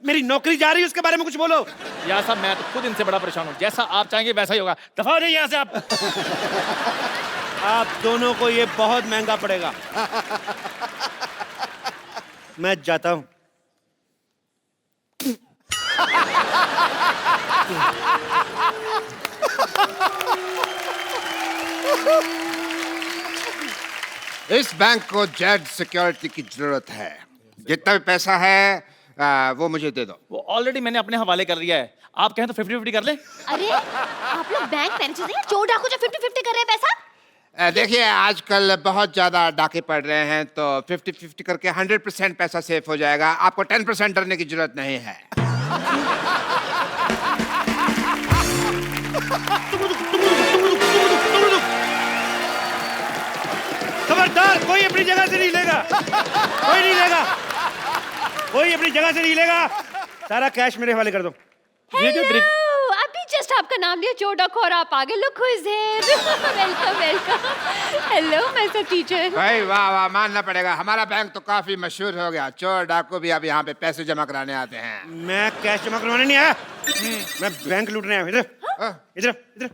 मेरी नौकरी जा रही है, उसके बारे में कुछ बोलो। यार साहब, मैं तो खुद इनसे बड़ा परेशान हूँ। जैसा आप चाहेंगे वैसा ही होगा। दफा हो जाइए यहाँ से आप। आप दोनों को ये बहुत महंगा पड़ेगा। मैं जाता हूं। इस बैंक को जेड सिक्योरिटी की जरूरत है। जितना भी पैसा है वो मुझे दे दो। वो ऑलरेडी मैंने अपने हवाले कर दिया है। आप कहें तो 50-50 कर ले। अरे आप लोग बैंक मैनेजर हैं, चोर डाकू जो 50-50 कर रहे हैं पैसा? देखिए आजकल बहुत ज्यादा डाके पड़ रहे हैं, तो 50-50 करके 100% पैसा सेफ हो जाएगा। आपको 10% डरने की जरूरत नहीं है। खबरदार, कोई अपनी जगह से नहीं लेगा। कोई नहीं लेगा, कोई अपनी जगह से नहीं लेगा। सारा कैश मेरे हवाले कर दो। ये जो Hello, अभी जस्ट आपका नाम लिया चोर डाकू और आप आगे। Look who is here. Welcome welcome. Hello my self teacher. भाई वाह वाह, मानना पड़ेगा। हमारा बैंक तो काफी मशहूर हो गया। चोर डाकू भी अब यहाँ पे पैसे जमा कराने आते हैं। मैं कैश जमा करवाने नहीं आया, मैं बैंक लूटने आया हूं। इधर इधर इधर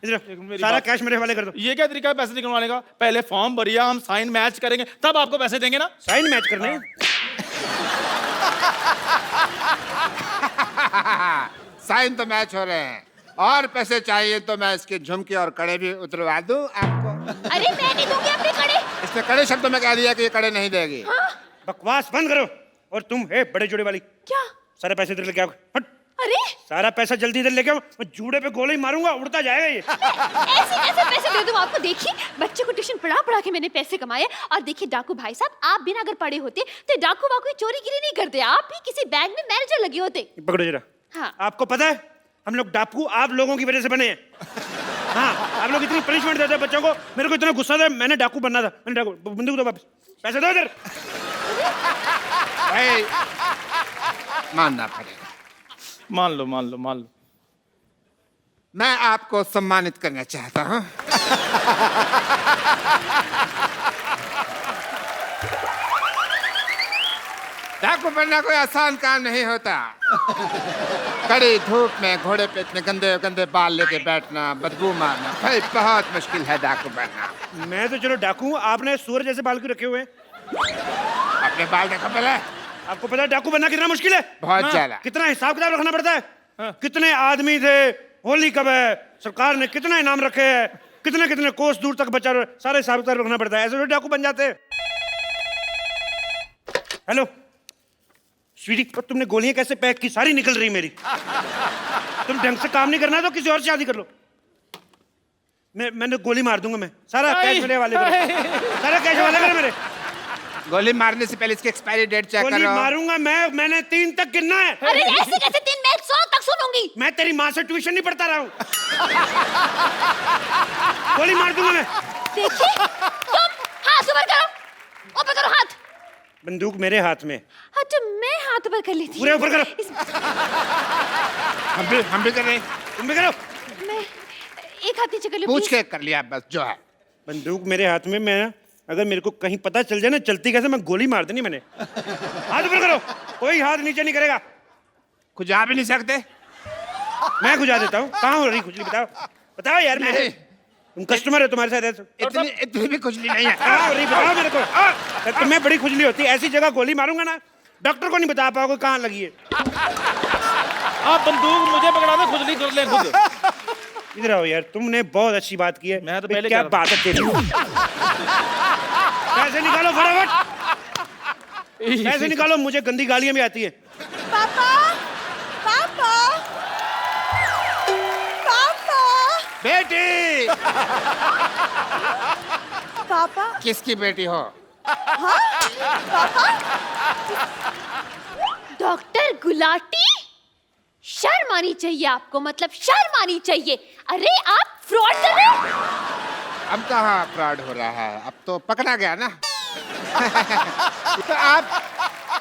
इधर, सारा कैश मेरे हवाले कर दो। ये क्या तरीका है पैसे निकलवाने का? पहले फॉर्म भरिए, हम साइन मैच करेंगे, तब आपको पैसे देंगे ना। साइन मैच करने हैं? साइन तो मैच हो रहे हैं, और पैसे चाहिए तो मैं इसके झुमके और कड़े भी उतरवा दूं आपको। अरे मैं नहीं दूंगी अपने कड़े। इसने कड़े शब्दों में कह दिया कि ये कड़े नहीं देगी। बकवास बंद करो। और तुम है बड़े जोड़े वाली, क्या? सारे पैसे इधर लेके आओ। हट, अरे सारा पैसा जल्दी इधर लेके आओ। मैं जूड़े पे गोले ही मारूंगा, उड़ता जाएगा ये। ऐसे कैसे पैसे दे दूं आपको? देखिए बच्चे को ट्यूशन पढ़ा पढ़ा के मैंने पैसे कमाए। और देखिए डाकू भाई साहब, आप बिना अगर पढ़े होते तो डाकू वाकू चोरी गिरी नहीं करते। आप भी किसी बैंक में मैनेजर लगे होते। पकड़ो जरा। हाँ। आपको पता है हम लोग डाकू आप लोगों की वजह से बने हैं। हाँ, आप लोग इतनी पनिशमेंट देते हैं बच्चों को। मेरे को इतना गुस्सा था, मैंने डाकू बनना था। मैंने डाकू, बंदूक दो वापस, पैसे दो इधर। भाई मानना पड़ेगा। मान लो मान लो मान लो। मैं आपको सम्मानित करना चाहता हूँ। डाकू बनना कोई आसान काम नहीं होता। कड़ी धूप में घोड़े पे इतने गंदे गंदे बाल लेके बैठना, बदबू मारना, भाई बहुत मुश्किल है डाकू बनना। मैं तो चलो डाकू हूँ, आपने सूअर जैसे बाल क्यों रखे हुए हैं? अपने बाल देखो पहले। आपको पता है डाकू बनना कितना मुश्किल है? बहुत ज्यादा। कितना हिसाब किताब रखना पड़ता है? कितने आदमी थे, होली कब है, सरकार ने कितना इनाम रखे हैं, कितने कितने कोस दूर तक बचा, सारा हिसाब किताब रखना पड़ता है। ऐसे थोड़ी डाकू बन जाते हैं। हेलो स्वीटी, तुमने गोलियां कैसे पैक की? सारी निकल रही मेरी। तुम ढंग से काम नहीं करना तो किसी और से शादी कर लो। मैंने गोली मार दूंगा। मैं सारा कैश मेरे वाले करो। सारा कैश वाले करो मेरे। गोली मारने से पहले इसकी एक्सपायरी डेट चेक गोली करो। मारूंगा मैंने 3 तक गिनना है। अरे ऐसे कैसे 3? मैं 100 तक सुनूंगी। मैं तेरी माँ से ट्यूशन नहीं पढ़ता रहा हूँ। गोली मार दूंगा मैं। देखिए तुम हाथ ऊपर करो, ऊपर करो हाथ। बंदूक मेरे हाथ में। हाँ तो मैं हाथ ऊपर कर लेती। पूरे ऊपर करो। हम भी कर रहे हैं। तुम भी करो। मैं एक हाथ नीचे कर लूं पूछ प्लीज? के कर लिया बस जो है। बंदूक मेरे हाथ में। मैं अगर मेरे को कहीं पता चल जाए ना चलती कैसे, मैं गोली मार देनी मैंने। हाथ ऊपर करो, कोई हाथ नीचे नहीं करेगा। खुजा भी नहीं सकते। मैं खुजा देता हूँ। कहाँ हो रही खुजली, बताओ बताओ यार। नहीं। मेरे तुम कस्टमर हो, तुम्हारे साथ ऐसे इतनी भी खुजली नहीं है। कहाँ हो रही बताओ मेरे को। तुम्हें बड़ी खुजली होती है, ऐसी जगह गोली मारूंगा ना डॉक्टर को नहीं बता पाओगे कहाँ लगी है। आप बंदूक मुझे पकड़ा दे, खुजली कर ले खुद। इधर आओ यार, तुमने बहुत अच्छी बात की है। मैं तो भाई, पहले क्या कह रहा बात है तेरी। पैसे निकालो फटाफट, पैसे निकालो, मुझे गंदी गालियां भी आती है। पापा, पापा, पापा, बेटी पापा, किसकी बेटी हो? डॉक्टर गुलाटी, शर्म आनी चाहिए आपको, मतलब शर्म आनी चाहिए। अरे आप फ्रॉड कर रहे हो। अब कहाँ फ्रॉड हो रहा है, अब तो पकड़ा गया ना। तो आप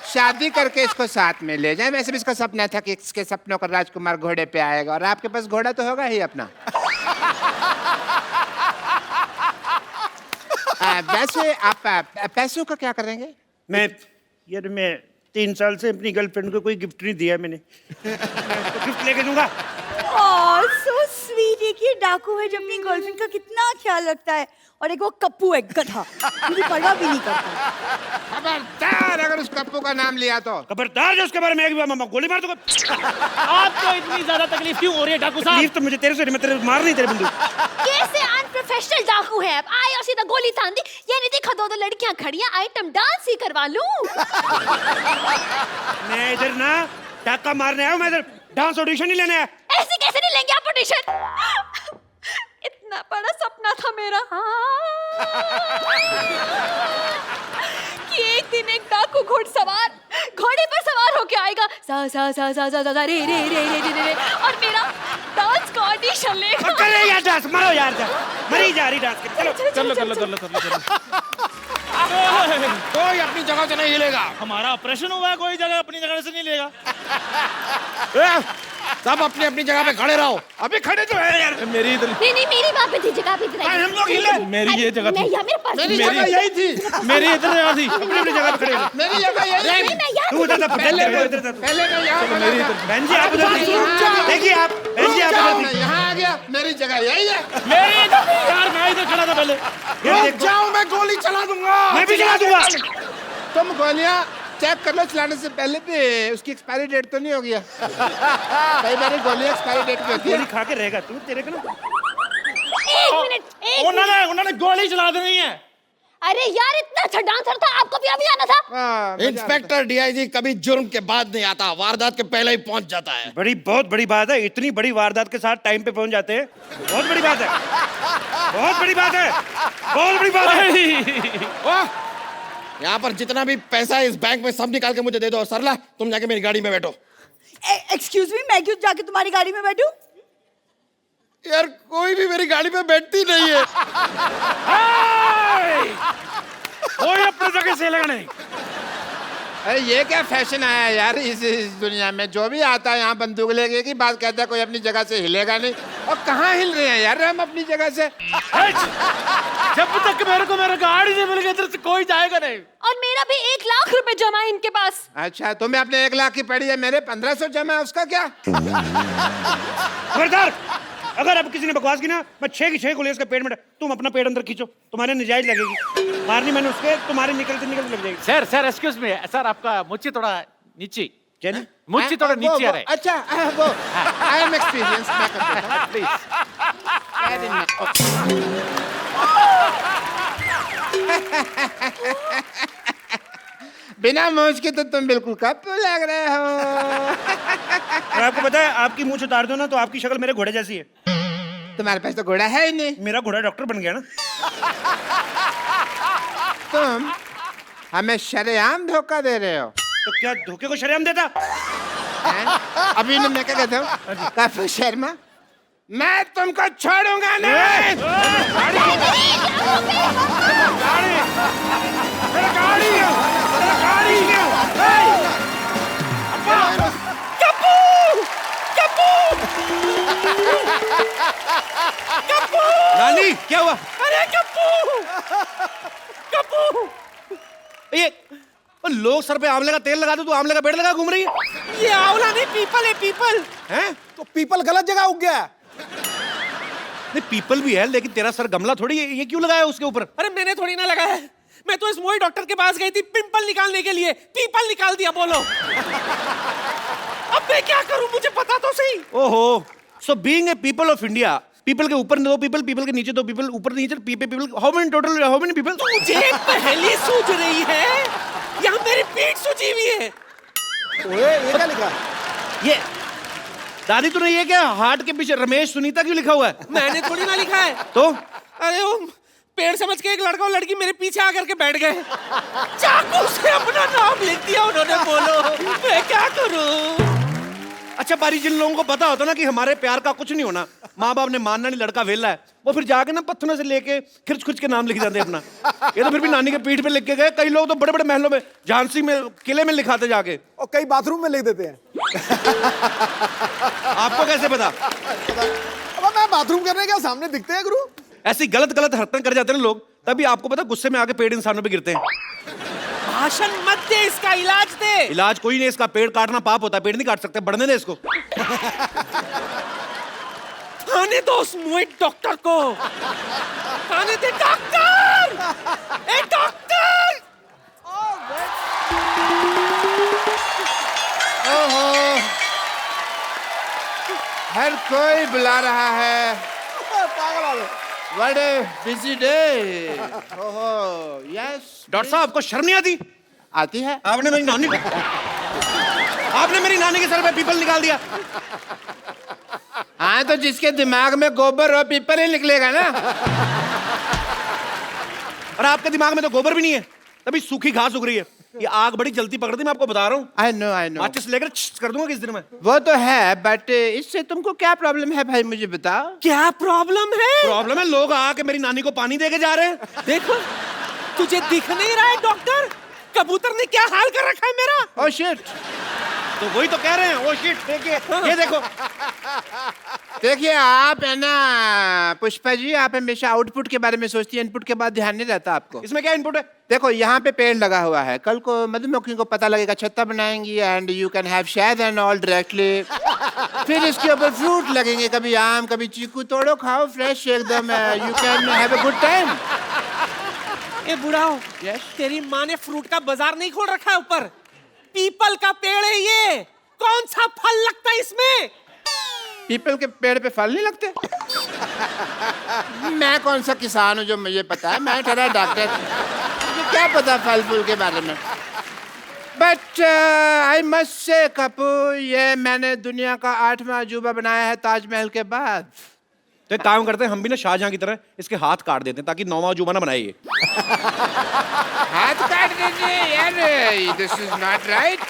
शादी करके इसको साथ में ले जाएं। वैसे भी इसका सपना था कि इसके सपनों का राजकुमार घोड़े पे आएगा, और आपके पास घोड़ा तो होगा ही अपना। वैसे आप पैसों का क्या करेंगे? मैं 3 साल से अपनी गर्लफ्रेंड को कोई गिफ्ट नहीं दिया मैंने। तो गिफ्ट लेके दूंगा। So sweet. एक ये डाकू है जो अपनी गर्लफ्रेंड का कितना ख्याल रखता है, और एक वो कप्पू है गधा, मुझे परवाह भी नहीं करता। खबरदार अगर उस कप्पू का नाम लिया तो। खबरदार जो उसके बारे में एक बार मामा गोली मार दूंगा। आपको इतनी ज्यादा तकलीफ क्यों हो रही है डाकू साहब? तकलीफ तो मुझे तेरे से नहीं, मैं तेरे मार नहीं तेरे बंदूक। कैसे अनप्रोफेशनल डाकू है आप? आए और सीधा गोली तान दी। ये नहीं देखा दो लड़कियां खड़ी हैं, आइटम डांस ही करवा लूं। मैं इधर ना डाका मारने आया हूं, मैं इधर डांस ऑडिशन नहीं लेने आया। ऐसे कैसे नहीं लेंगे आप ऑडिशन? इतना बड़ा सपना था मेरा कि एक दिन एक डाकू घोड़सवार घोड़े पर सवार होके आएगा, सा सा सा सा सा सा रे रे रे रे रे, और मेरा डांस का ऑडिशन लेगा। करे यार डांस, मारो यार डांस, मरी जा रही डांस के। चलो कर लो कर लो कर लो कर लो कर लो। कोई अपनी जगह से नहीं हिलेगा। हमारा ऑपरेशन हुआ है, कोई जगह अपनी जगह से नहीं लेगा। सब अपनी अपनी जगह पे खड़े रहो। अभी खड़े तो है यार। मेरी इधर नहीं नहीं मेरी वहाँ पे थी जगह पे इधर। हम लोग हिले। मेरी ये जगह मैं थी, यहाँ मेरे पास मेरी जगह यही थी। मेरी इधर जगह थी। अपनी अपनी जगह पे खड़े हो। मेरी जगह यही थी। मैं यहाँ तू उधर था, पहले इधर था। पहले मैं यहाँ खड़ा था। बहन जी आप उधर थी। देखिए आप, बहन जी आप उधर मैं थी। यहाँ आ गया, मेरी जगह यही है। मेरी इधर थी यार, मैं इधर खड़ा था पहले। ये देखो, जाओ, मैं गोली चला दूंगा। मैं भी चला दूंगा। तुम गोलियां चेक कर लो चलाने से पहले भी, उसकी एक्सपायरी डेट तो नहीं हो गया? कई बार गोली एक्सपायरी डेट की होती है। गोली खा के रहेगा तू, तेरे को ना। एक मिनट। उन्होंने गोली चला देनी है। अरे यार इतना अच्छा डांसर था, आपको भी अभी आना था। इंस्पेक्टर डीआईजी कभी जुर्म के बाद नहीं आता, वारदात के पहले ही पहुंच जाता है। बहुत बड़ी बात है, इतनी बड़ी वारदात के साथ टाइम पे पहुंच जाते हैं। बहुत बड़ी बात है, बहुत बड़ी बात है, बहुत बड़ी बात है। यहाँ पर जितना भी पैसा है इस बैंक में सब निकाल के मुझे दे दो। और सरला तुम जाके मेरी गाड़ी में बैठो। एक्सक्यूज मी, मैं क्यों जाके तुम्हारी गाड़ी में बैठूं? यार कोई भी मेरी गाड़ी में बैठती नहीं है। कोई अपने जगह से लगा नहीं। अरे ये क्या फैशन आया यार इस दुनिया में? जो भी आता है यहाँ बंदूक लेके की बात कहता है, कोई अपनी जगह से हिलेगा नहीं। और कहाँ हिल रहे हैं यार हम अपनी जगह से? जब तक मेरे को मेरा गाड़ी नहीं मिल गई इधर से कोई जाएगा नहीं। और मेरा भी 1 लाख रुपए जमा है इनके पास। अच्छा, तुम्हें अपने 1 लाख की पड़ी है, मेरे 1500 जमा है, उसका क्या? खबरदार, अगर अब किसी ने बकवास की ना, मैं 6 की 6 गोली इसके पेट में तुम अपना पेट अंदर खींचो, तुम्हारे नजायज लगेगी। मारनी मैंने उसके, तुम्हारे निकलते निकलते लग जाएगी। Sir sir excuse me sir, आपका मुझे थोड़ा नीचे। क्या नहीं? मुझे थोड़ा नीचे आ रहा है। अच्छा वो आई एम एक्सपीरियंस, मैं कर देता हूं। प्लीज। बिना मौज के तो तुम बिल्कुल कप लग रहे हो। और आपको पता है, आपकी मूंछ उतार दो ना तो आपकी शक्ल मेरे घोड़े जैसी है। तुम्हारे पास तो घोड़ा है ही नहीं। मेरा घोड़ा डॉक्टर बन गया ना। तुम हमें शरेआम धोखा दे रहे हो। तो क्या धोखे को शरेआम देता? हैं? अभी ना मैं क्या कहता हूँ कपूर शर्मा, मैं तुमको छोड़ूंगा नहीं। नानी क्या हुआ? अरे कप्पू, कप्पू, ये और लोग सर पे आंवले का तेल लगा दो, तू आंवले का पेड़ लगा घूम रही है? ये आंवला नहीं पीपल है, पीपल। हैं? तो पीपल गलत जगह उग गया है। नहीं पीपल भी है लेकिन तेरा सर गमला थोड़ी है, ये क्यों लगाया उसके ऊपर? अरे मैंने थोड़ी ना लगाया है, मैं तो इस मोई डॉक्टर के पास गई थी पिंपल निकालने के लिए, पीपल निकाल दिया। बोलो अब मैं क्या करूं, मुझे पता तो सही। ओहो, so being a people of India, people के ऊपर 2 पीपल, पीपल के नीचे 2 पीपल, ऊपर नीचे people, how many total, how many people? मुझे पहले सूझ रही है, यहाँ मेरी पीठ सूझी हुई है। ओए ये क्या लिखा? ये दादी तूने ये क्या हार्ट के पीछे रमेश सुनीता क्यों लिखा हुआ है? मैंने थोड़ी ना लिखा है। तो अरे वो पेड़ समझ के एक लड़का और लड़की मेरे पीछे आकर के बैठ गए, चाकू से अपना नाम लिख दिया उन्होंने। बोलो मैं क्या करूं? अच्छा बारी, जिन लोगों को पता होता ना कि हमारे प्यार का कुछ नहीं होना, माँ बाप ने मानना नहीं, लड़का वेला है, वो फिर जाके ना पत्थरों से लेके खिर्च खुच के नाम लिख जाते अपना। ये तो फिर भी नानी के पीठ पे लिख के गए। कई लोग तो बड़े बड़े महलों में, झांसी में, किले में लिखाते जाके, और कई बाथरूम में लिख देते हैं। आपको कैसे पता? अब मैं बाथरूम करने क्या सामने दिखते हैं गुरु? ऐसी गलत गलत हरकतें कर जाते हैं लोग, तभी आपको पता गुस्से में आके पेड़ इंसानों पे गिरते हैं। भाषण मत दे, इसका इलाज दे। इलाज कोई नहीं, इसका पेड़ काटना पाप होता है, पेड़ नहीं काट सकते, बढ़ने दे इसको। आने दो उस मोहित डॉक्टर को, आने दे। डॉक्टर, ए डॉक्टर। ओहो, हर कोई बुला रहा है। पागल वाले। What a busy day. ओहो, yes. डॉक्टर साहब आपको शर्म नहीं आती? आती है। आपने मेरी नानी के सर पे पीपल निकाल दिया। हाँ तो जिसके दिमाग में गोबर हो पीपल ही निकलेगा ना। और आपके दिमाग में तो गोबर भी नहीं है, तभी सूखी घास उग रही है। ये आग बड़ी जल्दी पकड़ती, मैं आपको बता रहा हूँ। I know. माचिस लेकर छिस कर दूंगा किस दिन में। वो तो है, बट इससे तुमको क्या प्रॉब्लम है भाई, मुझे बताओ। क्या प्रॉब्लम है? प्रॉब्लम है लोग आके मेरी नानी को पानी दे के जा रहे हैं। देखो तुझे दिख नहीं रहा है डॉक्टर, कबूतर ने क्या हाल कर रखा है मेरा। Oh shit. तो वही तो कह रहे हैं, ओ शिट, देखिए ये देखो। देखिए आप है ना पुष्पा जी, आप हमेशा आउटपुट के बारे में सोचती है, इनपुट के बाद ध्यान नहीं रहता आपको। इसमें क्या इनपुट है? देखो यहाँ पे पेड़ लगा हुआ है, कल को मधुमक्खियों को पता लगेगा, छत्ता बनाएंगी एंड यू कैन हैव शहद एंड ऑल डायरेक्टली। फिर इसके ऊपर फ्रूट लगेंगे, कभी आम कभी चीकू, तोड़ो खाओ फ्रेश एकदम, you can have a good time. ए बुढ़ाओ, तेरी माँ ने फ्रूट का बाजार नहीं खोल रखा है ऊपर? पीपल का पेड़ है ये, कौन सा फल लगता है इसमें? पीपल के पेड़ पे फल नहीं लगते? मैं कौन सा किसान हूँ जो मुझे पता है, मैं ठहरा डॉक्टर, मुझे क्या पता फल फूल के बारे में। But I must say Kapoor, ये मैंने दुनिया का 8वां अजूबा बनाया है ताजमहल के बाद। तो एक काम करते हैं, हम भी ना शाहजहां की तरह इसके हाथ काट देते हैं ताकि 9वां अजूबा ना बनाए ये। हाथ काट दीजिए यार, this is not right.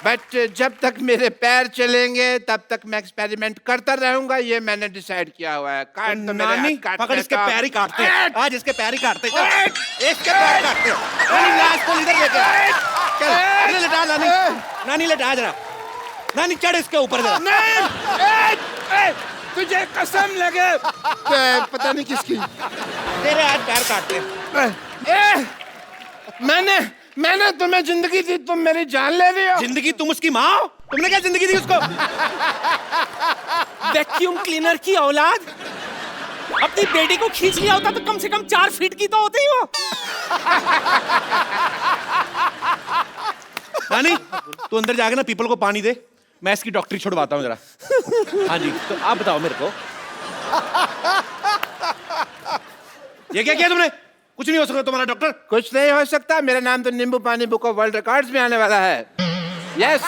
But जब तक मेरे पैर चलेंगे तब तक मैं एक्सपेरिमेंट करता रहूंगा, ये मैंने डिसाइड किया हुआ है। काट तो मेरे नानी हाथ काट पकड़, इसके देता। पैर ही काटते हैं आज, इसके पैर ही काटते हैं, इसके पैर काटते हैं। नानी लाश को इधर लेके चल, इधर लेटा नानी, नानी लेटा जरा, नानी चढ़ इसके ऊपर जरा। नहीं, तुझे कसम लगे, पता नहीं किसकी, तेरे आज पैर काटते हैं। मैंने तुम्हें जिंदगी दी, तुम मेरी जान ले रही हो। जिंदगी? तुम उसकी माँ हो? तुमने क्या जिंदगी दी उसको? वैक्यूम क्लीनर की औलाद, अपनी बेटी को खींच लिया होता तो कम से कम 4 फीट की तो होती ही वो। नानी तू अंदर जाके ना पीपल को पानी दे, मैं इसकी डॉक्टरी छुड़वाता हूँ जरा। हाँ जी, तो आप बताओ मेरे को, ये क्या किया तुमने? कुछ नहीं हो सकता तुम्हारा डॉक्टर। कुछ नहीं हो सकता, मेरा नाम तो नींबू पानी बुक ऑफ वर्ल्ड रिकॉर्ड्स में आने वाला है। यस